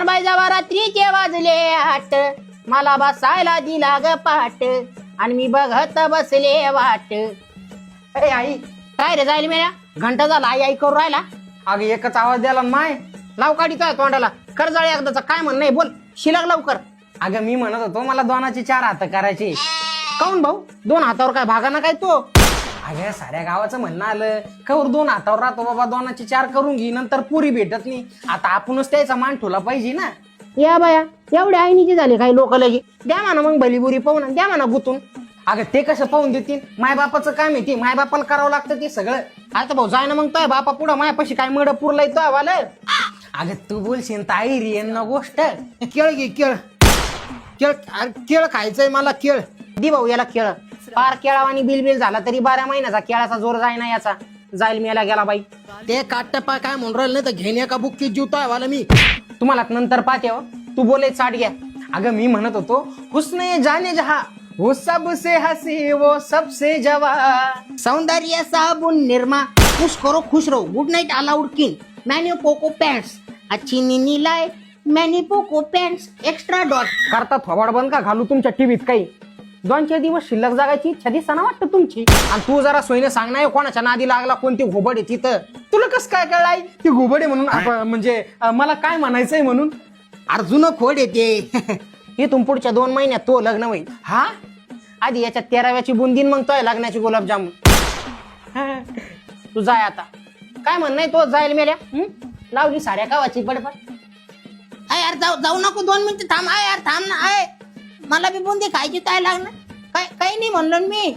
जानबाई जेव्हा रात्रीचे वाजले 8 मला बसायला दिला ग पाट आणि मी बघत बसले वाट. ए आई, काय रे जाईल मेल्या घंटा झाला आई आई करू राहिला. अगं एकच आवाज द्याला ना माय. लाव काढीतोय तोंडाला कर्जाळी एकदाचा काय म्हण नाही बोल शिलाग लवकर. अगं मी म्हणत होतो मला 2चे 4 हात करायचे. काऊन भाऊ 2 हातावर काय भागाना काय तो. अगं साऱ्या गावाचं म्हणणं आलं कवर 2 हातावर राहतो बाबा 2चे 4 करून घे नंतर पुरी भेटत नाही. आता आपणच त्याचा मान ठेवला पाहिजे ना. या बाया एवढे आईनीचे झाले काही लोक लगे द्या म्हणा मग भलीबुरी पाहून द्या म्हणा गुतून. अगं ते कसं पाहून देतील मायबापाचं काम आहे ते मायबापाला करावं लागतं ते सगळं. आता भाऊ जाय ना मग तो बापा पुढं मायापाशी काय मड पुरलाय तो वाल. अगं तू बोलशील ताई रे ना गोष्ट. केळ घे केळ केळ केळ खायचंय मला केळ दि भाऊ याला केळ. पार केळावानी बिल झाला तरी 12 महिन्याचा केळाचा जोर जाय ना याचा. जाईल मेला गेला बाई. ते काटपा काय म्हणून राहिलं नाही तर घेणे का बुक्की जीवतोय वाला मी. तुम्हाला नंतर पाहते हो तू बोले चाट घ्या. अगं मी म्हणत होतो हुस्ने जाने जहा वो सबसे हसी वो सबसे जवा. सौंदर्य साबुन निर्मा खुश करो खुश रहो good Knight allowed king menu Poco pants अच्छी नीनी लाय मैनी पोको पॅन्ट्स एक्स्ट्रा डॉट. करता थोबाड बंद का घालू तुमच्या टीव्हीत काही. 2-4 दिवस शिल्लक जागायची इच्छा दिसताना वाटतं तुमची. आणि तू जरा सोयीने सांग नाही कोणाच्या नादी लागला कोणती घोबड आहे तिथं. तुला कसं काय कळलाय ती घोबड आहे म्हणून म्हणजे मला काय म्हणायचंय म्हणून. अर्जुन खोड येते. इथून पुढच्या 2 महिन्यात तो लग्न होईल. हा आधी याच्या 13व्याची बुंदीन मग तो लग्नाची गुलाबजामुन. तू जाय आता काय म्हण नाही तो जाईल मेल्या लावली साऱ्या गावाची बडबड. अय यार जाऊ नको 2 मिनिटं थांब. अय यार थांब ना. अय मला बी बुंदी खायची काय लागणार काय काही नाही म्हणलो मी.